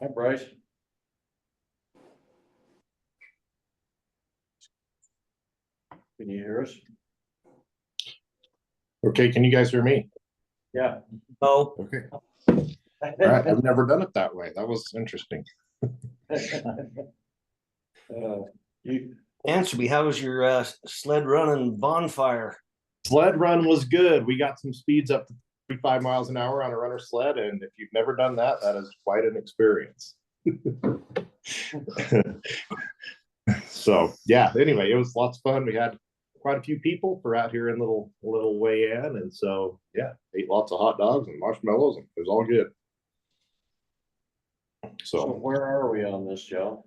Hi, Bryce. Can you hear us? Okay, can you guys hear me? Yeah. Oh, Okay. All right, I've never done it that way. That was interesting. You, answer me. How was your sled run and bonfire? Sled run was good. We got some speeds up to 35 miles an hour on a runner sled, and if you've never done that, that is quite an experience. So yeah, anyway, it was lots of fun. We had quite a few people for out here in little way in, and so yeah, ate lots of hot dogs and marshmallows, and it was all good. so where are we on this, Joe?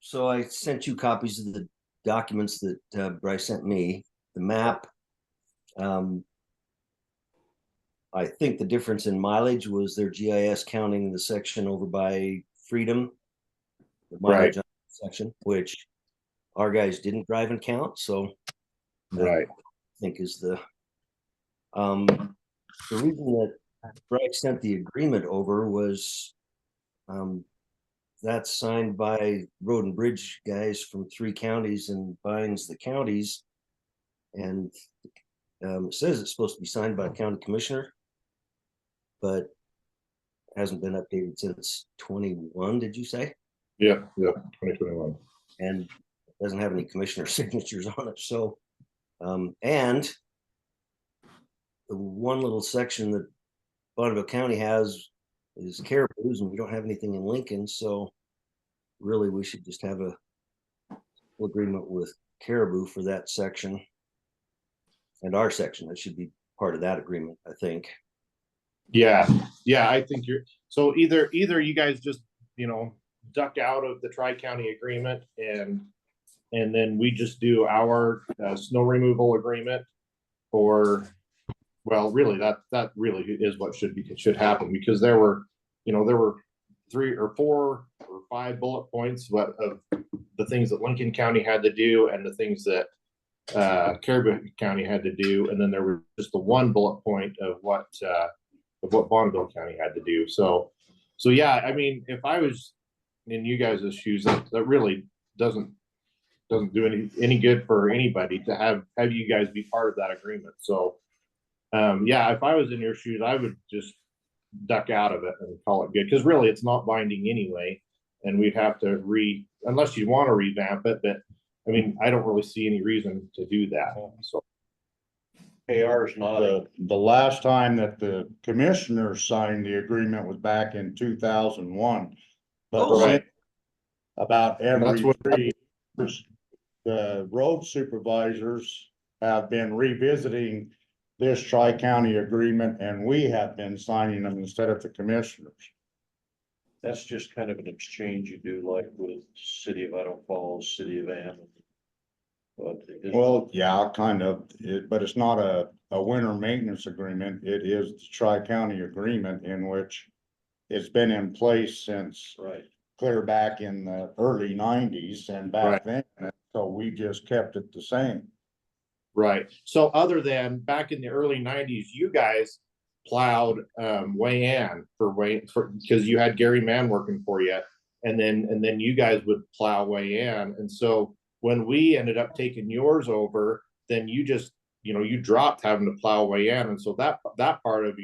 So I sent you copies of the documents that Bryce sent me. The map. I think the difference in mileage was their GIS counting the section over by Freedom, the mileage Right. section, which our guys didn't drive and count. So Right. I think is the reason that Bryce sent the agreement over was that's signed by road and bridge guys from 3 counties and binds the counties. And it says it's supposed to be signed by a county commissioner, but hasn't been updated since 21. Did you say? Yeah, 2021. And it doesn't have any commissioner signatures on it. So, and the one little section that Bonneville County has is Caribou's, and we don't have anything in Lincoln. So, really, we should just have a full agreement with Caribou for that section. And our section, that should be part of that agreement, I think. Yeah, I think you're so either you guys just duck out of the tri-county agreement and then we just do our snow removal agreement, or well, really that really is what should happen, because there were 3 or 4 or 5 bullet points of the things that Lincoln County had to do and the things that Caribou County had to do, and then there was just the one bullet point of what Bonneville County had to do. So yeah, I mean, if I was in you guys' shoes, that really doesn't do any good for anybody to have you guys be part of that agreement. So yeah, if I was in your shoes, I would just duck out of it and call it good, because really it's not binding anyway, and we'd have to unless you want to revamp it, but I mean, I don't really see any reason to do that. So AR is not The last time that the commissioners signed the agreement was back in 2001. But Oh, right. About every That's what- 3 years, the road supervisors have been revisiting this tri-county agreement, and we have been signing them instead of the commissioners. that's just kind of an exchange you do, like with City of Idaho Falls, City of Ann. But Well, yeah, kind of, but it's not a winter maintenance agreement. It is the tri-county agreement, in which it's been in place since right. clear back in the early 90s and back then. So we just kept it the same. Right. So other than back in the early 90s, you guys plowed Wayan because you had Gary Mann working for you, and then you guys would plow Wayan. And so when we ended up taking yours over, then you just you dropped having to plow Wayan. And so that part of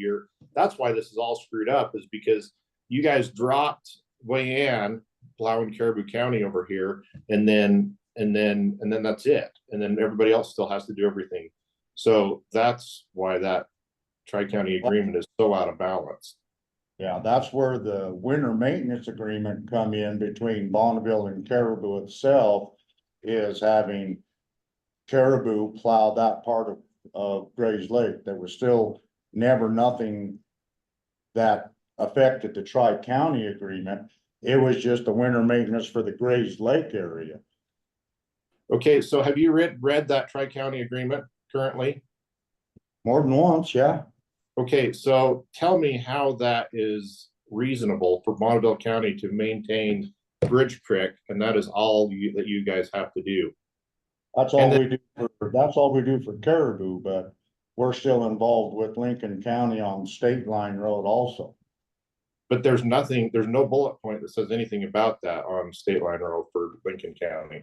that's why this is all screwed up, is because you guys dropped Wayan plowing Caribou County over here, and then that's it. And then everybody else still has to do everything. So that's why that tri-county agreement is so out of balance. Yeah, that's where the winter maintenance agreement come in between Bonneville and Caribou itself, is having Caribou plow that part of Grays Lake. There was still never nothing that affected the tri-county agreement. It was just the winter maintenance for the Grays Lake area. Okay, so have you read that tri-county agreement currently? More than once, yeah. Okay, so tell me how that is reasonable for Bonneville County to maintain Bridge Creek, and that is all that you guys have to do. That's all we do for Caribou, but we're still involved with Lincoln County on State Line Road also. But there's nothing, there's no bullet point that says anything about that on State Line Road for Lincoln County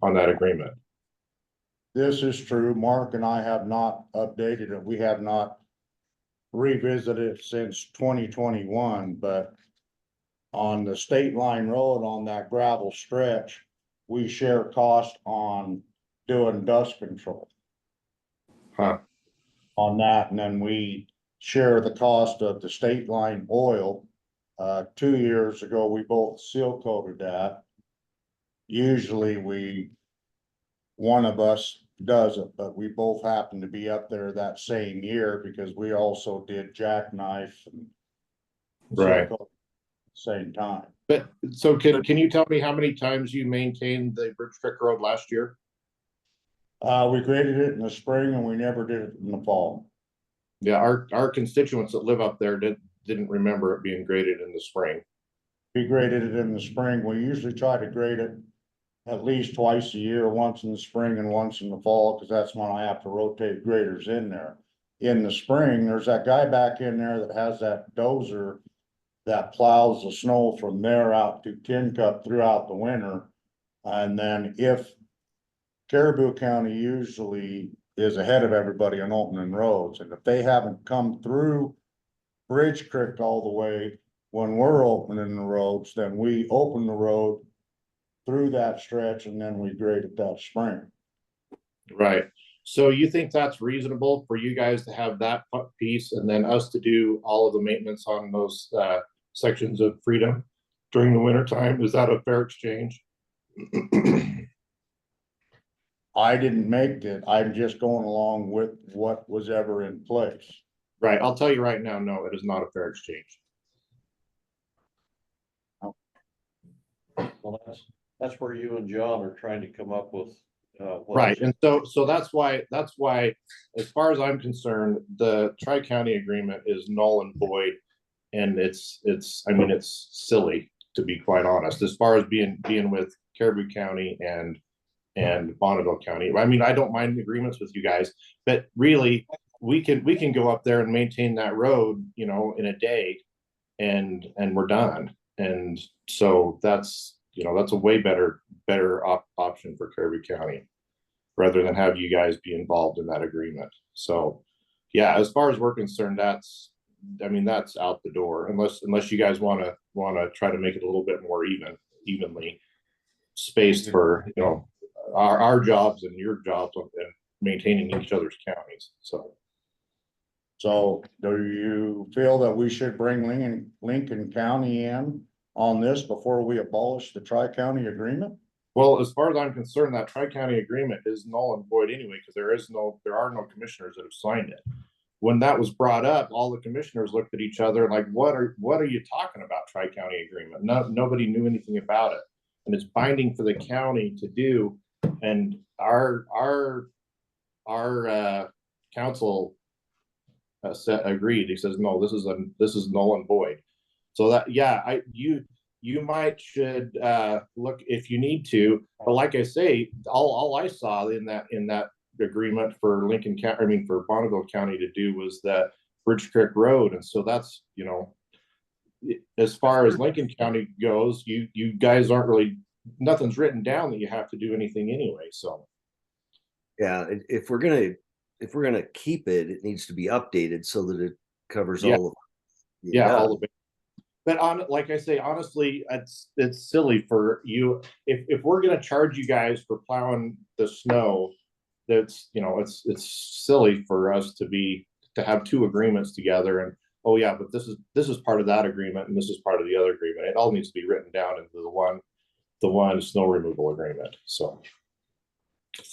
on that agreement. This is true. Mark and I have not updated it. We have not revisited it since 2021, but on the State Line Road on that gravel stretch, we share cost on doing dust control Huh, on that, and then we share the cost of the State Line oil. 2 years ago, we both seal coated that. Usually one of us does it, but we both happen to be up there that same year because we also did jackknife and seal right. coat at the same time. But so can you tell me how many times you maintained the Bridge Creek Road last year? We graded it in the spring and we never did it in the fall. Yeah, our constituents that live up there didn't remember it being graded in the spring. We graded it in the spring. We usually try to grade it at least twice a year, once in the spring and once in the fall, because that's when I have to rotate graders in there. In the spring, there's that guy back in there that has that dozer that plows the snow from there out to Tin Cup throughout the winter. And then if Caribou County usually is ahead of everybody on opening roads, and if they haven't come through Bridge Creek all the way when we're opening the roads, then we open the road through that stretch and then we grade it that spring. Right. So you think that's reasonable for you guys to have that piece and then us to do all of the maintenance on those sections of Freedom during the winter time? Is that a fair exchange? I didn't make it. I'm just going along with what was ever in place. Right. I'll tell you right now, no, it is not a fair exchange. Well, that's where you and John are trying to come up with. Right. And so that's why, as far as I'm concerned, the Tri-County agreement is null and void. And it's silly, to be quite honest, as far as being with Caribou County and Bonneville County. I mean, I don't mind agreements with you guys, but really we can go up there and maintain that road, you know, in a day and we're done. And so that's a way better option for Caribou County rather than have you guys be involved in that agreement. So yeah, as far as we're concerned, that's out the door unless you guys want to try to make it a little bit more evenly spaced for, you know, our jobs and your jobs and maintaining each other's counties. So do you feel that we should bring Lincoln County in on this before we abolish the Tri-County agreement? Well, as far as I'm concerned, that Tri-County agreement is null and void anyway, because there are no commissioners that have signed it. When that was brought up, all the commissioners looked at each other like, what are you talking about, Tri-County agreement? Nobody knew anything about it. And it's binding for the county to do. And our council agreed. He says, no, this is null and void. So that, yeah, you might should look if you need to, but like I say, all I saw in that agreement for Lincoln County, for Bonneville County to do was that Bridge Creek Road, and so that's, you know, as far as Lincoln County goes, you guys aren't really, nothing's written down that you have to do anything anyway. So Yeah, if we're gonna keep it, it needs to be updated so that it covers all of it. Yeah, all of it. But like I say, honestly, it's silly for you if we're gonna charge you guys for plowing the snow. That's, you know, it's silly for us to have two agreements together and, oh yeah, but this is part of that agreement and this is part of the other agreement. It all needs to be written down into the one snow removal agreement. So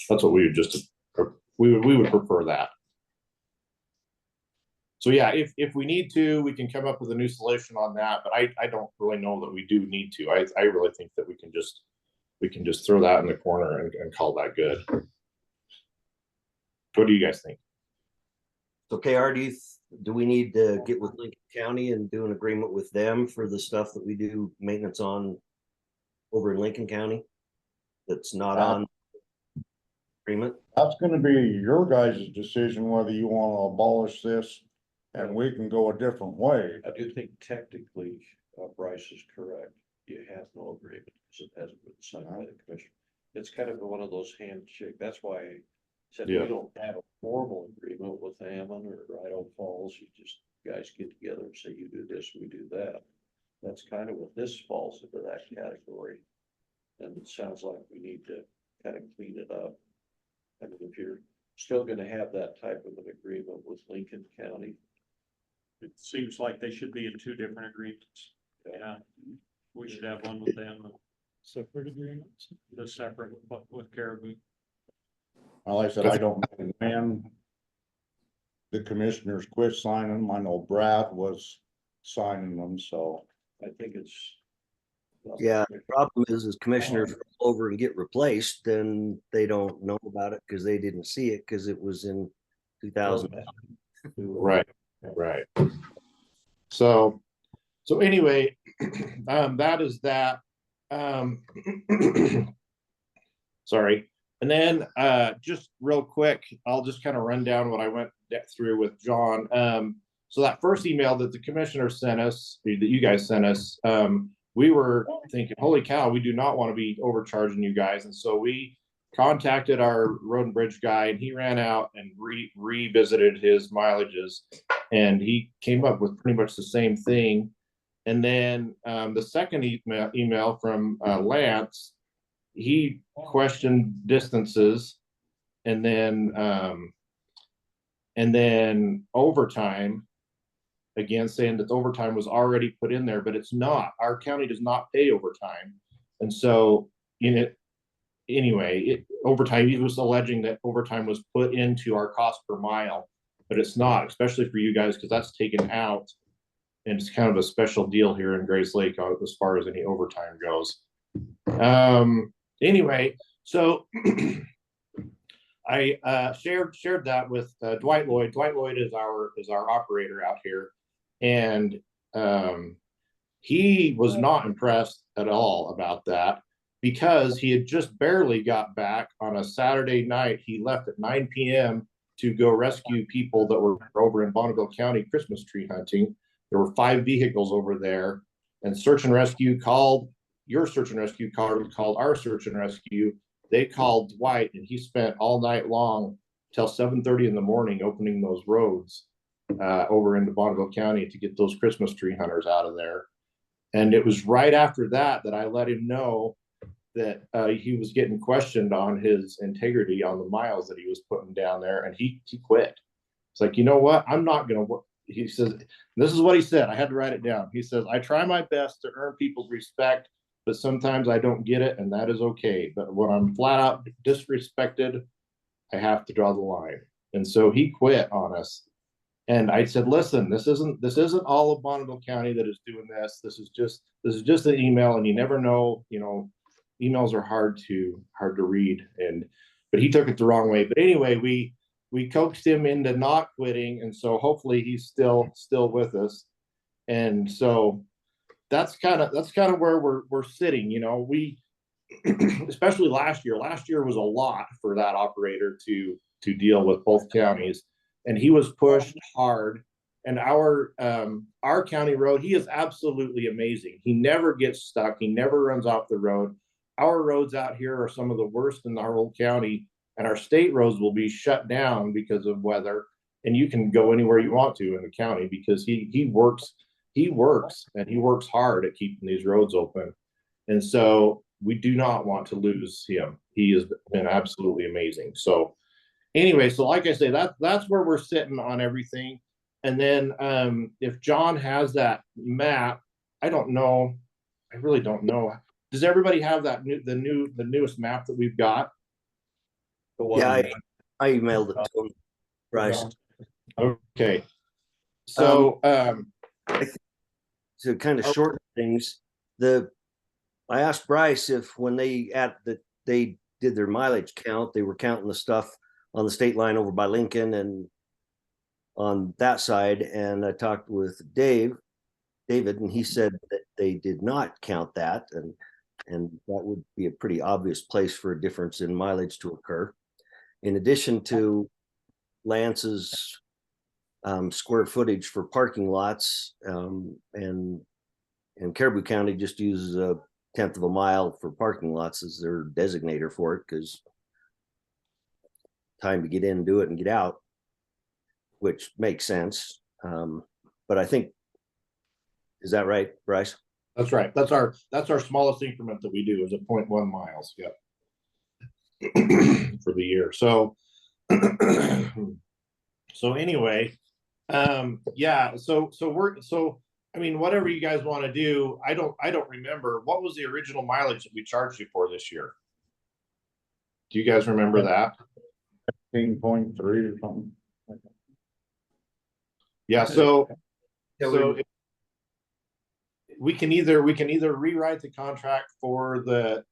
that's what we would prefer that. So yeah, if we need to, we can come up with a new solution on that, but I don't really know that we do need to. I really think that we can just throw that in the corner and call that good. What do you guys think? Okay, do we need to get with Lincoln County and do an agreement with them for the stuff that we do maintenance on over in Lincoln County? That's not on agreement? That's gonna be your guys' decision whether you want to abolish this and we can go a different way. I do think technically, Bryce is correct. You have no agreement because it hasn't been signed by the commission. It's kind of one of those handshake. That's why I said we Yeah. don't have a formal agreement with Hammond or Idaho Falls. You just guys get together and say, you do this, we do that. That's kind of what this falls into that category. And it sounds like we need to kind of clean it up. I mean, if you're still gonna have that type of an agreement with Lincoln County, It seems like they should be in two different agreements. Yeah, we should have one with them. Separate agreements? The separate with Caribou. Well, like I said, I don't know when the commissioners quit signing them. I know Brad was signing them, so. I think it's. Yeah, the problem is commissioners roll over and get replaced, then they don't know about it because they didn't see it because it was in 2000. Right, right. So anyway, that is that. Sorry. And then, just real quick, I'll just kind of run down what I went through with John. So that first email that the commissioner sent us, that you guys sent us, we were thinking, holy cow, we do not want to be overcharging you guys. And so we contacted our road and bridge guy, and he ran out and revisited his mileages, and he came up with pretty much the same thing. And then the second email from Lance, he questioned distances, and then overtime, again saying that the overtime was already put in there, but it's not. Our county does not pay overtime, and so overtime, he was alleging that overtime was put into our cost per mile, but it's not, especially for you guys, because that's taken out, and it's kind of a special deal here in Grace Lake as far as any overtime goes. Anyway, so I shared that with Dwight Lloyd. Dwight Lloyd is our operator out here, and he was not impressed at all about that, because he had just barely got back on a Saturday night. He left at 9 p.m. to go rescue people that were over in Bonneville County Christmas tree hunting. There were 5 vehicles over there, and search and rescue called your search and rescue, called our search and rescue. They called Dwight, and he spent all night long till 7:30 in the morning opening those roads over into Bonneville County to get those Christmas tree hunters out of there. And it was right after that I let him know that he was getting questioned on his integrity on the miles that he was putting down there, and he quit. It's like, you know what? I'm not going to work. He says, this is what he said. I had to write it down. He says, I try my best to earn people's respect, but sometimes I don't get it, and that is okay. But when I'm flat out disrespected, I have to draw the line. And so he quit on us. And I said, listen, this isn't all of Bonneville County that is doing this. This is just an email, and you never know, emails are hard to read. But he took it the wrong way. But anyway, we coaxed him into not quitting, and so hopefully he's still with us. And so that's kind of where we're sitting. We especially last year was a lot for that operator to deal with both counties, and he was pushed hard. And our county road, he is absolutely amazing. He never gets stuck. He never runs off the road. Our roads out here are some of the worst in our whole county, and our state roads will be shut down because of weather. And you can go anywhere you want to in the county, because he works and he works hard at keeping these roads open. And so we do not want to lose him. He has been absolutely amazing. So anyway, so like I say, that's where we're sitting on everything. And then if John has that map, I don't know. I really don't know. Does everybody have that the newest map that we've got? Yeah, I emailed it to him, Bryce. Okay. So To kind of shorten things, I asked Bryce if when they did their mileage count, they were counting the stuff on the state line over by Lincoln and on that side. And I talked with David, and he said that they did not count that, and that would be a pretty obvious place for a difference in mileage to occur. In addition to Lance's square footage for parking lots, and Caribou County just uses 1/10 of a mile for parking lots as their designator for it, because time to get in, do it, and get out, which makes sense. But I think, is that right, Bryce? That's right. That's our smallest increment that we do is a 0.1 miles. Yep. For the year. So so anyway, yeah, so I mean, whatever you guys want to do, I don't remember what was the original mileage that we charged you for this year. Do you guys remember that? 18.3 or something. Yeah, so we can either rewrite the contract for the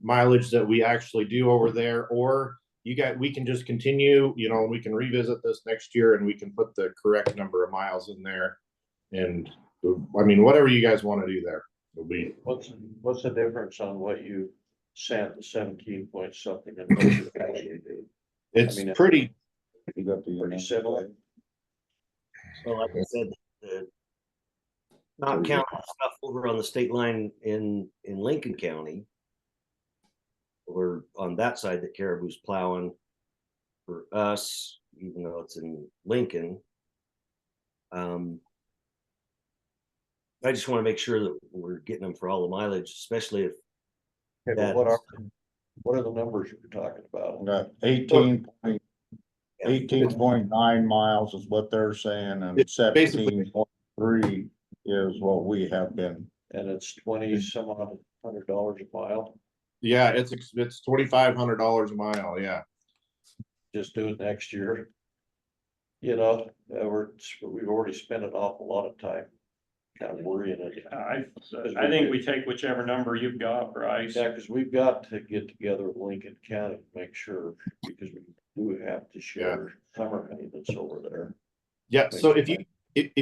mileage that we actually do over there, or we can just continue, you know, we can revisit this next year and we can put the correct number of miles in there. And I mean, whatever you guys want to do there will be. What's the difference on what you sent, the 17 point something? And what you actually do? It's I mean, pretty pretty similar. So like I said, not counting stuff over on the state line in Lincoln County, or on that side that Caribou's plowing for us, even though it's in Lincoln. I just want to make sure that we're getting them for all the mileage, especially if Okay, but what are the numbers you're talking about? Got 18.9 miles is what they're saying, and 17.3 is what we have been. And it's 20 some odd $100 a mile. Yeah, it's $2,500 a mile. Yeah. Just do it next year. You know, we've already spent an awful lot of time kind of worrying it. I think we take whichever number you've got, Bryce. Yeah, because we've got to get together with Lincoln County to make sure, because we do have to share summer maintenance over there. Yeah. So if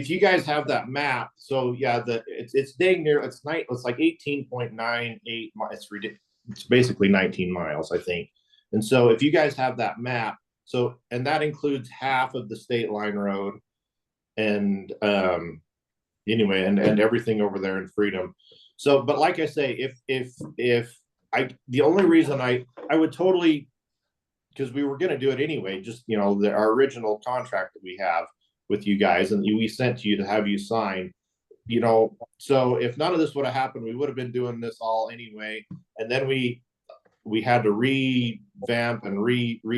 you guys have that map, so yeah, it's dang near, it's like 18.98 miles. It's basically 19 miles, I think. And so if you guys have that map, and that includes half of the state line road, and anyway, and everything over there in Freedom. So, but like I say, the only reason I would totally, because we were going to do it anyway, just, you know, our original contract that we have with you guys, and we sent to you to have you sign, you know, so if none of this would have happened, we would have been doing this all anyway. And then we had to revamp and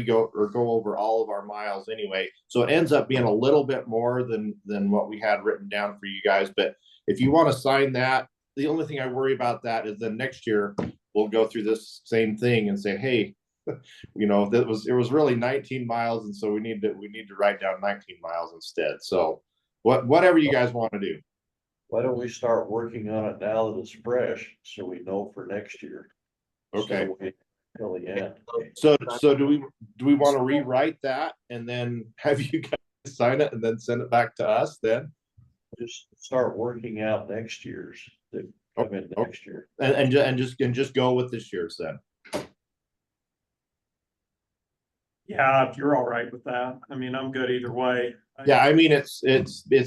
go over all of our miles anyway. So it ends up being a little bit more than what we had written down for you guys. But if you want to sign that, the only thing I worry about that is then next year we'll go through this same thing and say, hey, you know, it was really 19 miles. And so we need to write down 19 miles instead. So whatever you guys want to do. Why don't we start working on it now that it's fresh, so we know for next year? Okay. Till the end. So do we want to rewrite that and then have you guys sign it and then send it back to us then? Just start working out next year's that come in next year. And just go with this year's then. Yeah, if you're all right with that. I mean, I'm good either way. Yeah, I mean it's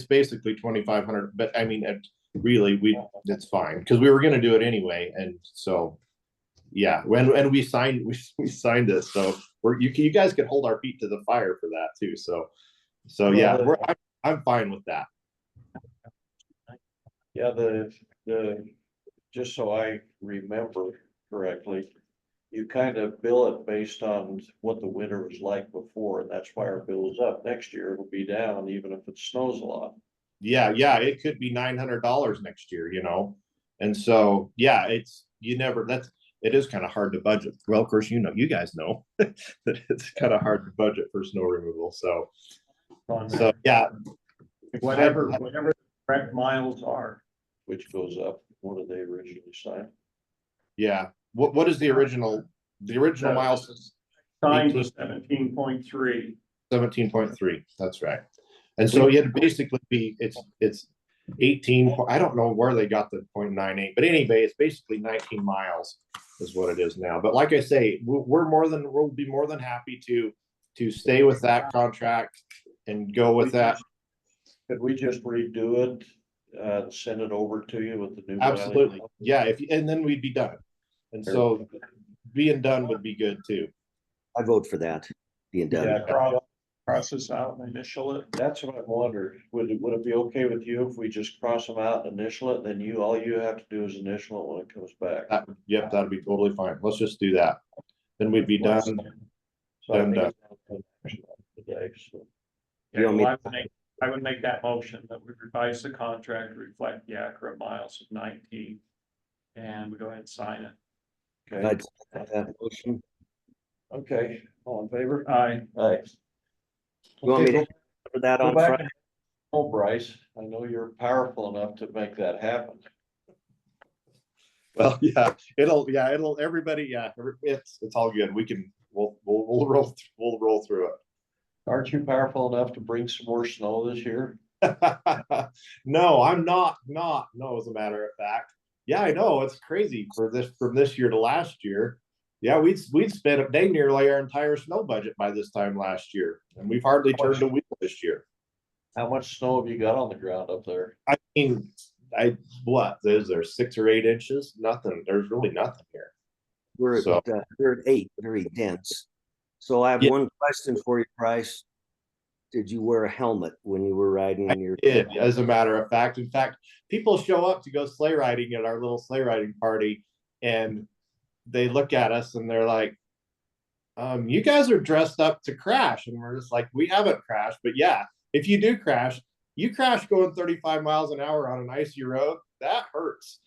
basically 2,500, but I mean it's fine because we were gonna do it anyway, and so yeah, when we signed it, so you guys can hold our feet to the fire for that too. So yeah, I'm fine with that. Yeah, just so I remember correctly, you kind of bill it based on what the winter was like before, and that's why our bill is up. Next year it'll be down, even if it snows a lot. Yeah, it could be $900 next year, you know, and so yeah, it is kind of hard to budget. Well, of course, you guys know that it's kind of hard to budget for snow removal. So yeah, whatever the correct miles are. Which goes up. What did they originally sign? Yeah. What is the original miles? Signed was 17.3. 17.3. That's right. And so it basically it's 18. I don't know where they got the 0.98, but anyway, it's basically 19 miles is what it is now. But like I say, we'll be more than happy to stay with that contract and go with that. Could we just redo it, send it over to you with the new? Absolutely. Yeah, and then we'd be done. And so being done would be good too. I vote for that, being done. Yeah, Cross this out and initial it. that's what I wondered. Would it be okay with you if we just cross them out and initial it, then all you have to do is initial it when it comes back? Yep, that'd be totally fine. Let's just do that. Then we'd be done. So I And, think it's today, so. You Yeah, want me well, I would make that motion that we revise the contract to reflect the accurate miles of 19. And we go ahead and sign it. Okay, I'd second that motion. okay, all in favor? Aye. Aye. You want me Okay, to cover that go on back Friday? and- Oh, Bryce, I know you're powerful enough to make that happen. Well, yeah, everybody, yeah, it's all good. We'll roll through it. Aren't you powerful enough to bring some more snow this year? No, I'm not, no, as a matter of fact. Yeah, I know, it's crazy from this year to last year. Yeah, we'd spent a day nearly our entire snow budget by this time last year, and we've hardly turned a wheel this year. How much snow have you got on the ground up there? I mean, what, is there 6 or 8 inches? Nothing, there's really nothing here. We're at, So- we're at 8, very dense. So I have Yeah. one question for you, Bryce. Did you wear a helmet when you were riding your? Did, as a matter of fact. In fact, people show up to go sleigh riding at our little sleigh riding party, and they look at us and they're like, you guys are dressed up to crash. And we're just like, we haven't crashed, but yeah, if you do crash, you crash going 35 miles an hour on an icy road, that hurts.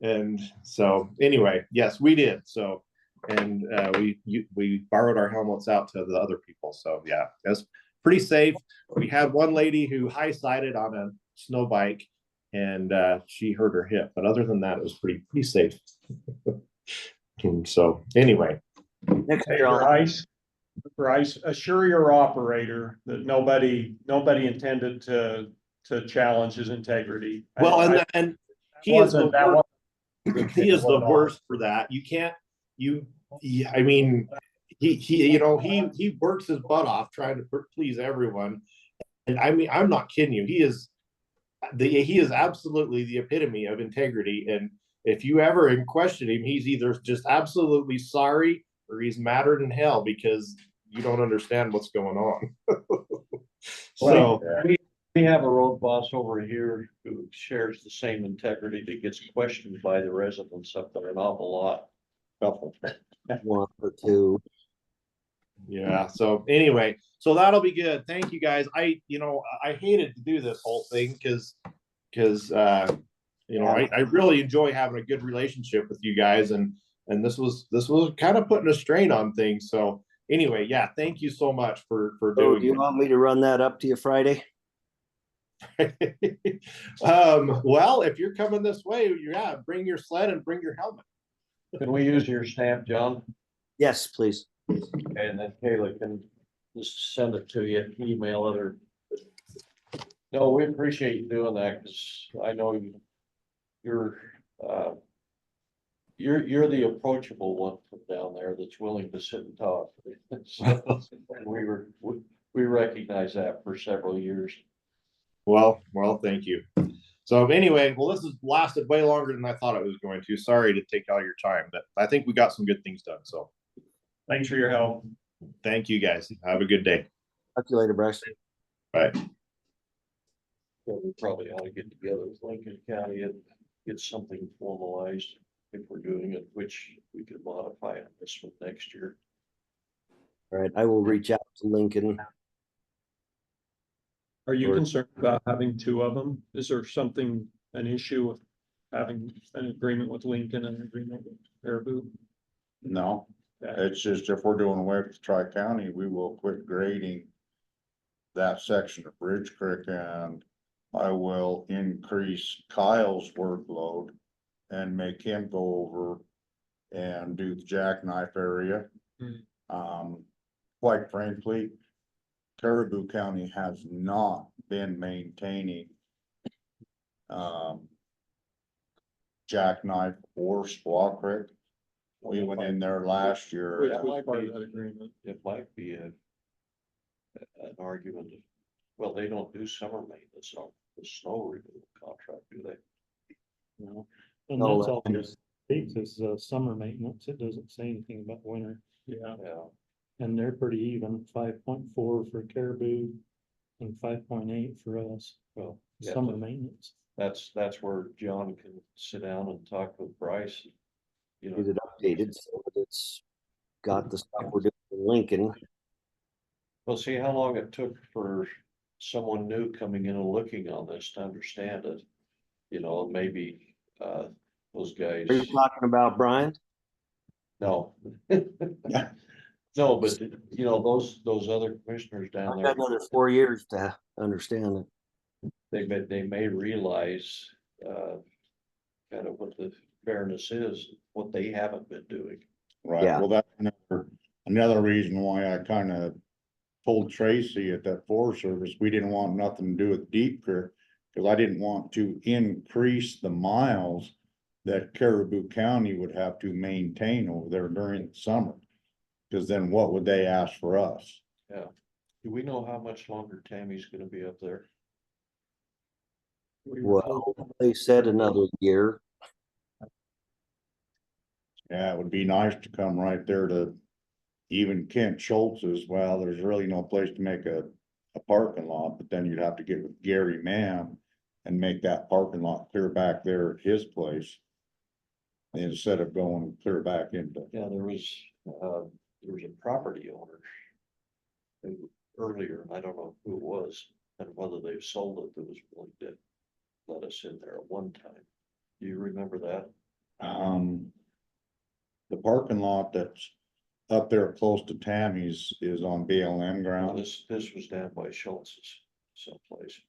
And so anyway, yes, we did. So, and we borrowed our helmets out to the other people. So yeah, that's pretty safe. We had one lady who high-sided on a snow bike, and she hurt her hip. But other than that, it was pretty safe. And so anyway, Next Hey, year, Bryce, assure your operator that nobody intended to challenge his integrity. well, and he is the that worst. one. He is the worst for that. You can't. I mean, he works his butt off trying to please everyone. And I mean, I'm not kidding you. He is absolutely the epitome of integrity. And if you ever question him, he's either just absolutely sorry or he's madder than hell because you don't understand what's going on. So We have a road boss over here who shares the same integrity that gets questioned by the residents up there an awful lot. Couple. 1 or 2. yeah. So anyway, so that'll be good. Thank you guys. I hated to do this whole thing because I really enjoy having a good relationship with you guys, and this was kind of putting a strain on things. So anyway, yeah, thank you so much for So doing do you want me to run that up to you Friday? it. Well, if you're coming this way, yeah, bring your sled and bring your helmet. Can we use your stamp, John? Yes, please. And then Kayla can just send it to you, email it or. No, we appreciate you doing that because I know you're the approachable one from down there that's willing to sit and talk. So, we recognize that for several years. Well, thank you. So anyway, well, this has lasted way longer than I thought it was going to. Sorry to take all your time, but I think we got some good things done. So Thanks for your help. thank you guys. Have a good day. Talk to you later, Bryce. Bye. So we probably ought to get together with Lincoln County and get something formalized if we're doing it, which we could modify on this one next year. All right, I will reach out to Lincoln. Are you Or- concerned about having 2 of them? Is there an issue with having an agreement with Lincoln and an agreement with Caribou? No, Yeah. it's just if we're doing away with Tri-County, we will quit grading that section of Bridge Creek, and I will increase Kyle's workload and make him go over and do the jackknife area. Quite frankly, Caribou County has not been maintaining jackknife or Squaw Creek. We went in there last year. Which was part of that agreement. It might be an argument Well, they don't do summer maintenance on the snow removal contract, do they? No. And No, that's all that's- it takes is summer maintenance. It doesn't say anything about winter. Yeah. Yeah, And they're pretty even, 5.4 for Caribou and 5.8 for us, well, yeah, summer maintenance. that's where John can sit down and talk with Bryce. You Get know, it updated so that it's got the stuff we're doing in Lincoln. we'll see how long it took for someone new coming in and looking on this to understand it. You know, maybe, those guys, Are you talking about, Brian? no. Yeah. No, but you know, those other commissioners down I've there, got another 4 years to understand it. they may realize, kind of what the fairness is, what they haven't been doing. Right, Yeah. well, that's another reason why I kind of told Tracy at that Forest Service, we didn't want nothing to do with Deep Creek. Cause I didn't want to increase the miles that Caribou County would have to maintain over there during the summer. Cause then what would they ask for us? Yeah. Do we know how much longer Tammy's gonna be up there? Well, they said another year. Yeah, it would be nice to come right there to even Kent Schultz's. Well, there's really no place to make a parking lot, but then you'd have to get with Gary Mann and make that parking lot clear back there at his place. Instead of going clear back into, Yeah, there was a property owner. Earlier, I don't know who it was and whether they've sold it, that was willing to let us in there at one time. Do you remember that? the parking lot that's up there close to Tammy's is on BLM Well, ground, this was down by Schultz's someplace,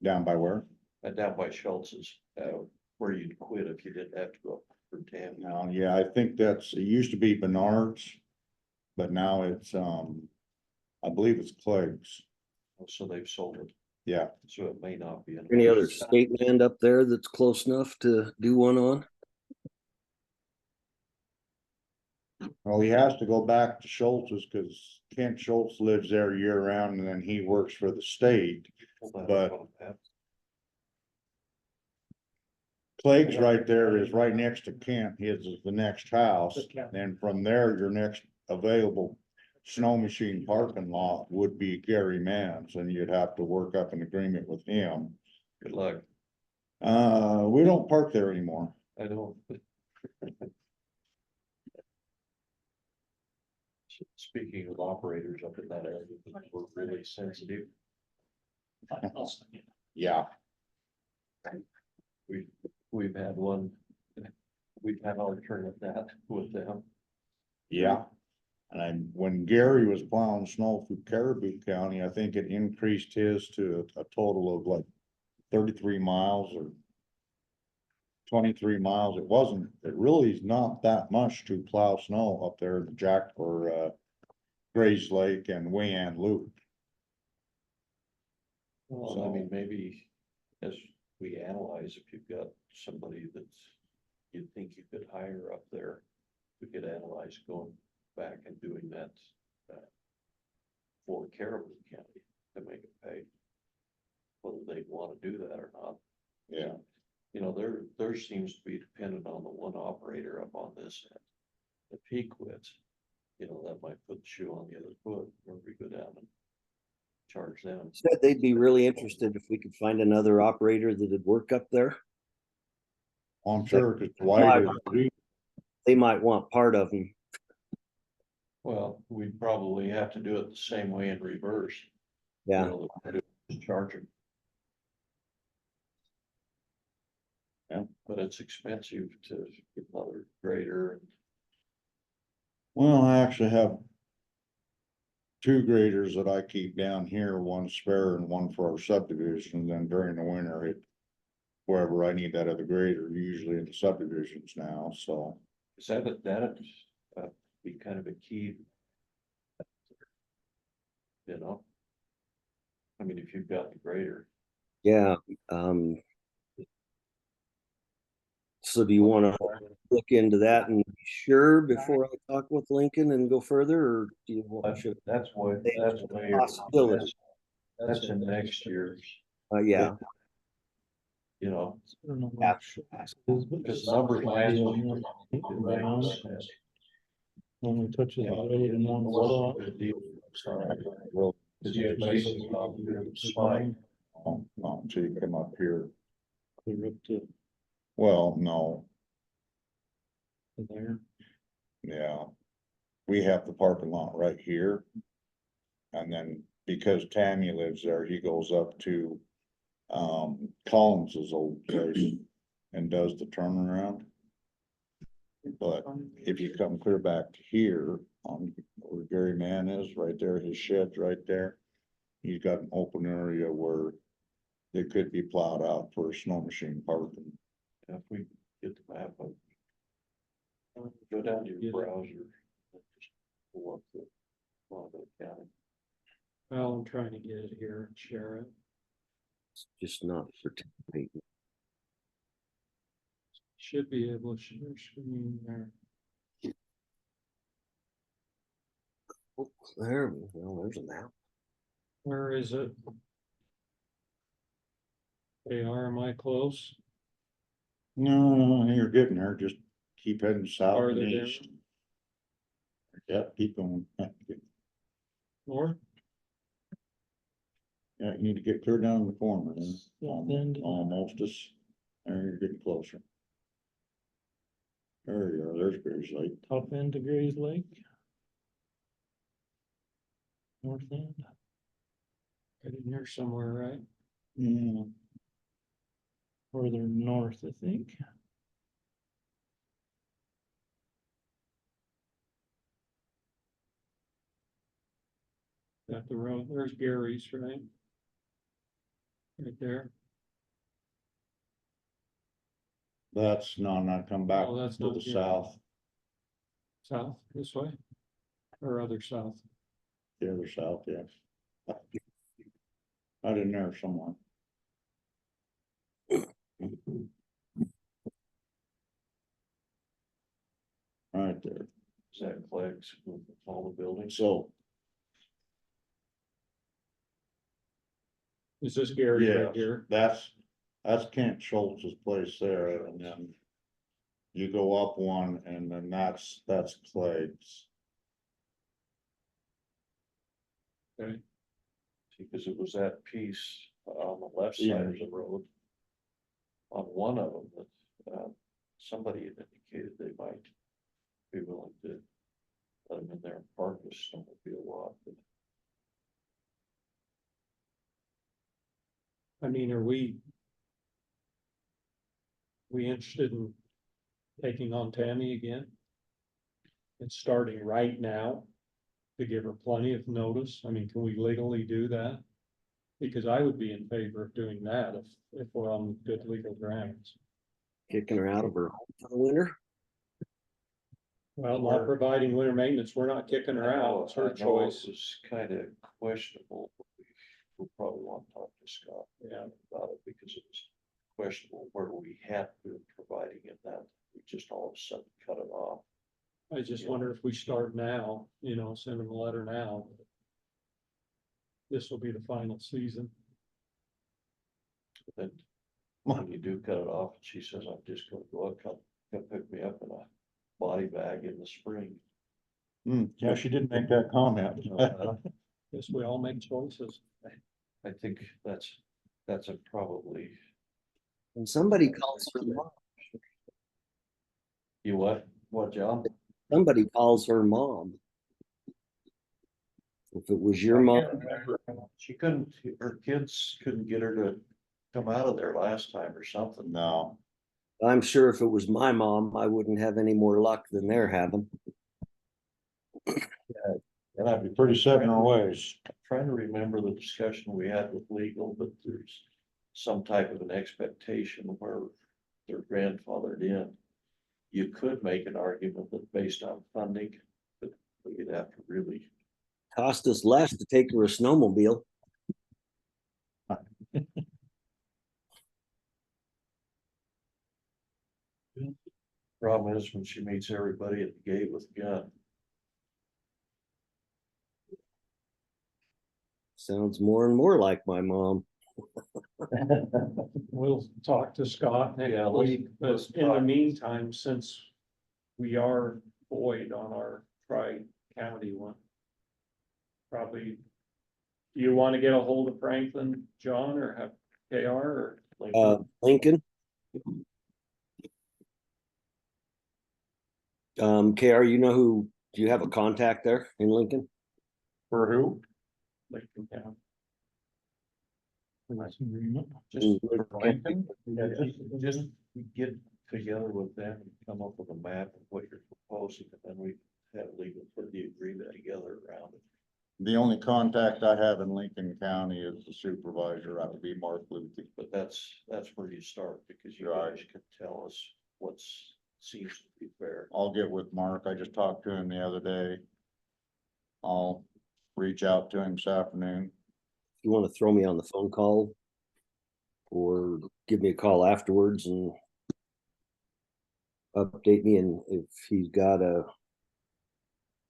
down by where? down by Schultz's, where you'd quit if you didn't have to go up for Tammy. Now, yeah, I think it used to be Bernard's, but now it's, I believe it's Clegg's. So they've sold it, Yeah, so it may not be. Any other state land up there that's close enough to do one on? well, he has to go back to Schultz's because Kent Schultz lives there year round and then he works for the state. but- Clegg's right there is right next to Kent. His is the next house. And from there, your next available snow machine parking lot would be Gary Mann's, and you'd have to work up an agreement with him. Good luck, We don't park there anymore. I don't. Speaking of operators up in that area, we're really sensitive. Yeah, We've had one, we've had alternate that with them. yeah. And when Gary was plowing snow through Caribou County, I think it increased his to a total of like 33 miles or 23 miles. It really is not that much to plow snow up there in Jack or Grays Lake and Wayan Loop. Well, I mean, maybe as we analyze, if you've got somebody that's, you think you could hire up there, we could analyze going back and doing that for Caribou County to make it pay. Whether they want to do that or not. Yeah. You know, there seems to be dependent on the one operator up on this end. If he quits, you know, that might put the shoe on the other foot, where we go down and charge them. Said they'd be really interested if we could find another operator that'd work up there. I'm sure because Dwight is, They might want part of them. Well, we'd probably have to do it the same way in reverse. Yeah. You know, just charge them. Yeah. But it's expensive to get another grader. well, I actually have two graders that I keep down here, one spare and one for our subdivision. Then during the winter, wherever I need that other grader, usually in the subdivisions now, so. Is that'd be kind of a key. You know? I mean, if you've got the grader, Yeah. So do you want to look into that and be sure before I talk with Lincoln and go further, or do you want? Should that's what, Possibility. That's in next year's, Yeah, you know, I don't know Yeah. because numbers last. Only touches the road in one spot. Well, Cause you had bases on the spike. so you come up here. Clear up to Well, no, there. yeah. We have the parking lot right here. And then because Tammy lives there, he goes up to Collins's old place and does the turnaround. But if you come clear back to here on where Gary Mann is, right there, his shed's right there. He's got an open area where it could be plowed out for a snow machine parking. If we get the map up. Go down to your browser. And just pull up the Bonneville County. Well, I'm trying to get it here and share it. it's just not for today. Should be able to share screen there. There, well, there's a map. Where is it? Am I close? No, you're getting there, just keep heading south and Farther down? east. Yeah, keep going. North? Yeah, you need to get clear down the corner, then. Then- Almost as, there you're getting closer. There you are, there's Bears Lake. Top end of Gray's Lake. North end. Right in here somewhere, right? Yeah. Further north, I think. Got the road, there's Gary's, right? Right there. That's not come back Oh, that's to not the here. south, South, this way? Or other south? the other south, yes. Out in there somewhere. Right there, Is that Clegg's with all the buildings? so, Is this Gary yeah, right here? that's Kent Schultz's place there, and then. You go up one and then that's Clegg's. Okay, Because it was that piece on the left Yeah. side of the road. On one of them that, somebody had indicated they might be willing to let them in there and park a snowmobile lot, but I mean, are we interested in taking on Tammy again? And starting right now to give her plenty of notice? I mean, can we legally do that? Because I would be in favor of doing that if we're on good legal grounds. Kicking her out of her home for the winter. Well, not providing winter maintenance, we're not kicking her out, it's her I know it choice. was kind of questionable, but we'll probably want to talk to Scott. Yeah. About it, because it was questionable where we had been providing it, that we just all of a sudden cut it off. I just wonder if we start now, you know, send them a letter now. This will be the final season. But then when you do cut it off, she says, I'm just gonna go up, come pick me up in a body bag in the spring. Yeah, she did make that comment. Guess we all make choices. I think that's a probably, And somebody calls her mom. you what, John? Somebody calls her mom. If it was your I mom, can't remember. She couldn't, her kids couldn't get her to come out of there last time or something. No, I'm sure if it was my mom, I wouldn't have any more luck than they're having. And I'd be pretty set in her ways. trying to remember the discussion we had with legal, but there's some type of an expectation where they're grandfathered in. You could make an argument that based on funding, but you'd have to really, Cost us less to take her a snowmobile. problem is when she meets everybody at the gate with a gun. Sounds more and more like my mom. We'll talk to Scott next Yeah, week, but let's in the talk. meantime, since we are void on our tri-county one. Probably, do you want to get a hold of Franklin, John, or have KR or Lincoln? Lincoln. KR, you know who, do you have a contact there in Lincoln? For who? Lincoln County? Agreement. Just For Lincoln? Yeah, just get together with them and come up with a map of what you're proposing, and then we have legal put the agreement together around it. The only contact I have in Lincoln County is the supervisor. That would be Mark Luthy. But that's where you start, because you Right. guys can tell us what's seems to be fair. I'll get with Mark. I just talked to him the other day. I'll reach out to him this afternoon. If you want to throw me on the phone call or give me a call afterwards and update me, and if he's got a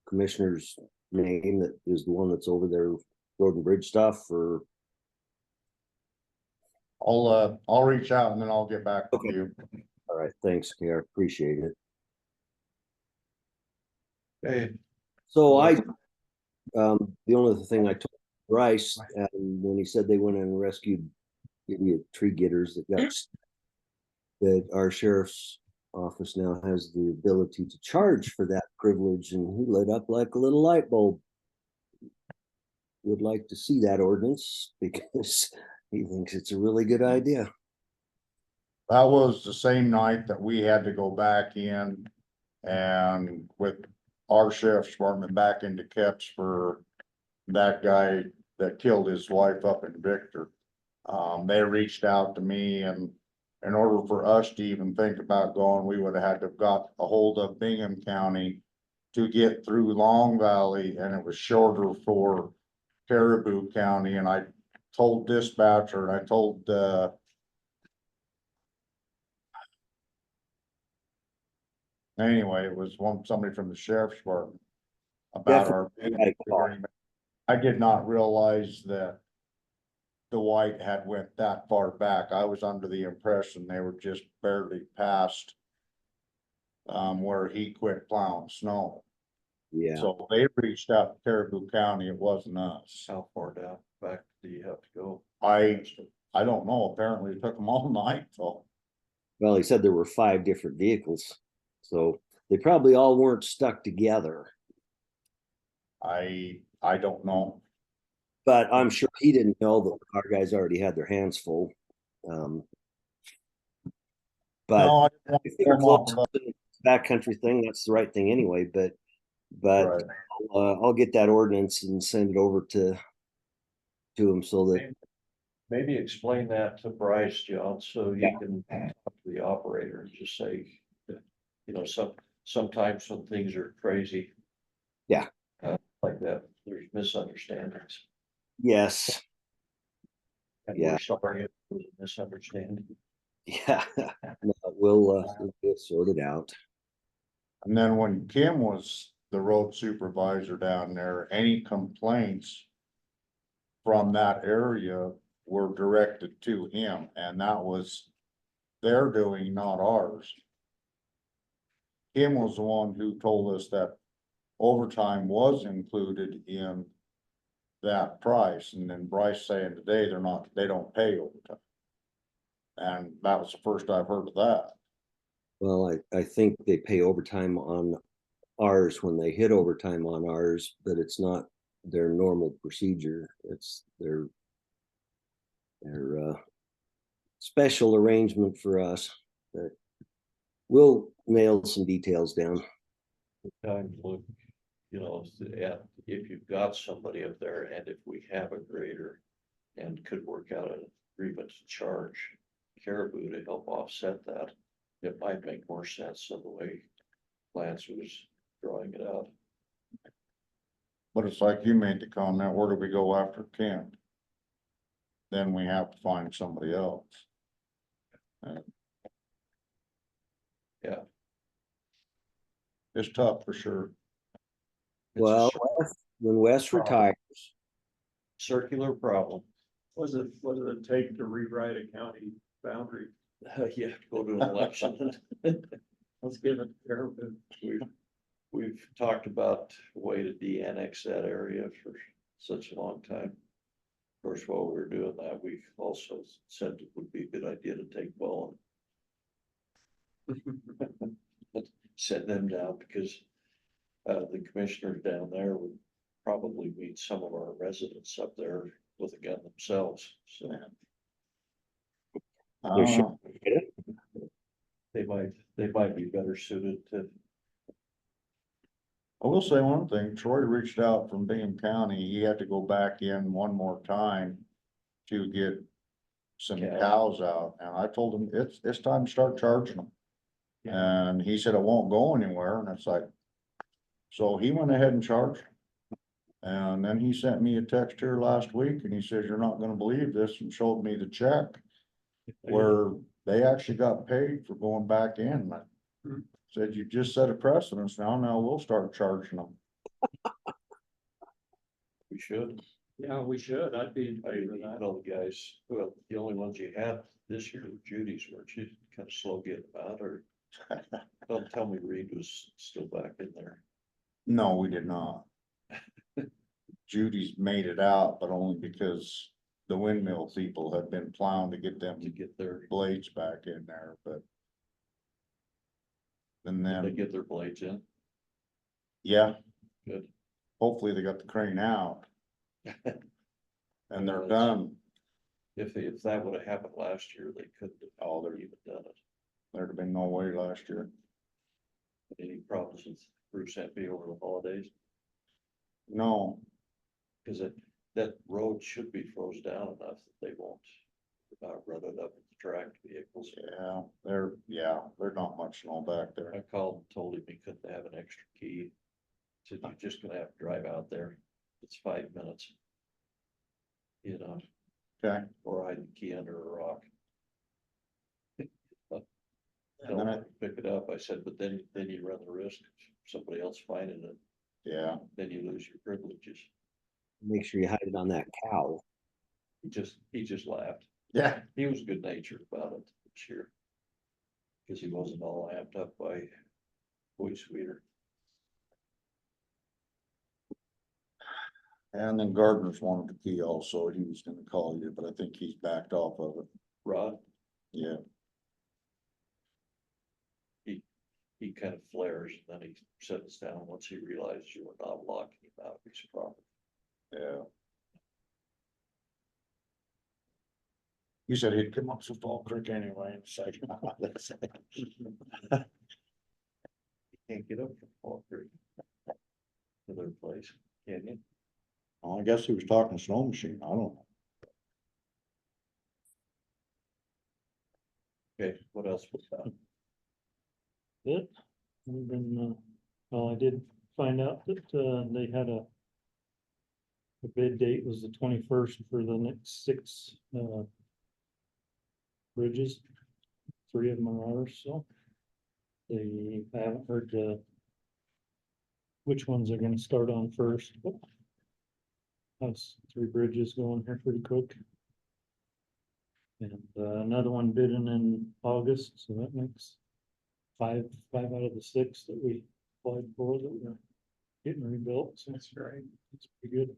commissioner's name that is the one that's over there road and bridge stuff, or I'll reach out and then I'll get back with Okay. you. all right, thanks, KR, appreciate it. Hey, So the only thing I told Bryce, when he said they went and rescued idiot tree getters that got, that our sheriff's office now has the ability to charge for that privilege, and he lit up like a little light bulb. Would like to see that ordinance because he thinks it's a really good idea. That was the same night that we had to go back in and with our sheriff's department back into Keps for that guy that killed his wife up in Victor. They reached out to me, and in order for us to even think about going, we would have had to have got a hold of Bingham County to get through Long Valley, and it was shorter for Caribou County. And I told dispatcher, and I told, anyway, it was somebody from the sheriff's department about our Definitely. agreement. I did not realize that Dwight had went that far back. I was under the impression they were just barely past where he quit plowing snow. Yeah, So they reached out to Caribou County. It wasn't us. how far down back do you have to go? I don't know. Apparently it took them all night, so. well, he said there were 5 different vehicles, so they probably all weren't stuck together. I don't know. But I'm sure he didn't know that our guys already had their hands full. But No, I didn't want if to they're come off close of to the backcountry thing, that's the right thing anyway. But Right. I'll get that ordinance and send it over to him so that Maybe explain that to Bryce, John, so you Yeah. can talk to the operator and just say, that, you know, sometimes when things are crazy. Yeah. Like that, there's misunderstandings. yes, And Yeah. we're sorry if there's a misunderstanding. yeah, no, we'll get it sorted out. And then when Kim was the road supervisor down there, any complaints from that area were directed to him, and that was their doing, not ours. Kim was the one who told us that overtime was included in that price, and then Bryce saying today they don't pay overtime. And that was the first I've heard of that. Well, I think they pay overtime on ours when they hit overtime on ours, but it's not their normal procedure. It's their special arrangement for us. But we'll nail some details down. Time to look, you know, at if you've got somebody up there, and if we have a grader. And could work out an agreement to charge Caribou to help offset that. It might make more sense than the way Lance was drawing it out. But it's like you made the comment, where do we go after Kent? Then we have to find somebody else. Yeah. It's tough for sure. It's a Well, short- when Wes retires, circular problem. What does it take to rewrite a county boundary? You have to go to an election. Let's give it Caribou. We've talked about a way to de-annex that area for such a long time. Of course, while we were doing that, we also said it would be a good idea to take Bowen. Set them down because the commissioners down there would probably meet some of our residents up there with a gun themselves, so They should. they might be better suited to. I will say one thing, Troy reached out from Bingham County, he had to go back in one more time to get some Cows. cows out, and I told him, it's time to start charging them. And he said it won't go anywhere, and it's like, so he went ahead and charged. And then he sent me a text here last week, and he says, you're not gonna believe this, and showed me the check where they actually got paid for going back in. I said, you just set a precedence now we'll start charging them. We should. Yeah, we should. I'd be in I favor of that. know the guys, well, the only ones you had this year were Judy's, weren't you? Kind of slow getting out, or don't tell me Reed was still back in there. No, we did not. Judy's made it out, but only because the windmill people had been plowing to get them To get their, blades back in there, but. And they then, get their blades in, yeah, good. hopefully they got the crane out. And they're That's- done. If that would have happened last year, they couldn't have even done it. There'd have been no way last year. Any problems with Bruce Empey over the holidays? No, Cause that road should be froze down enough that they won't run it up with the tracked vehicles. there's not much snow back there. I called and told him he couldn't have an extra key. Said, you're just gonna have to drive out there. It's 5 minutes. You know, Okay, or hide the key under a rock. and then Don't pick it up. I said, but then you run the risk of somebody else finding it. yeah, Then you lose your privileges. Make sure you hide it on that cow. He just laughed. yeah, He was good natured about it this year. Cause he wasn't all amped up by boy sweeter. and then Gardner's wanted the key also, he was gonna call you, but I think he's backed off of it, Rod, yeah. he kind of flares and then he settles down once he realizes you were not locking him out of his property. Yeah. He said he'd come up to Fall Creek anyway, and say, Can't get up from Fall Creek. To their place, can you? I guess he was talking snow machine, I don't know. Okay, what else was that? It, we've been, well, I did find out that, they had the bid date was the 21st for the next 6, bridges. 3 of them are ours, so. I haven't heard, which ones are gonna start on first, but. That's 3 bridges going here pretty quick. And, another one bidding in August, so that makes 5 out of the 6 that we applied for that we're getting rebuilt, so that's great, it's pretty good.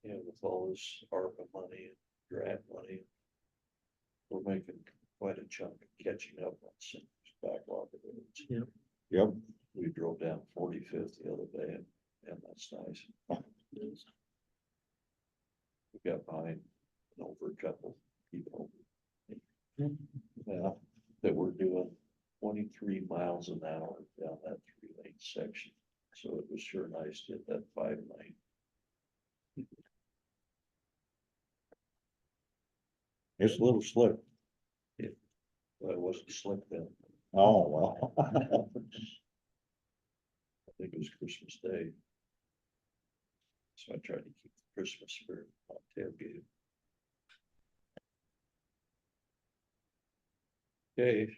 Yeah, with all this ARPA money and grant money. We're making quite a chunk of catching up on some backlog of roads. Yep, We drove down 45th the other day and that's nice. We got behind over a couple people. Yeah, that were doing 23 miles an hour down that 3-lane section. So it was sure nice to hit that 5-lane. it's a little slick. But it wasn't slick then. Oh, well. I think it was Christmas Day. So I tried to keep the Christmas spirit on tailgate. Okay,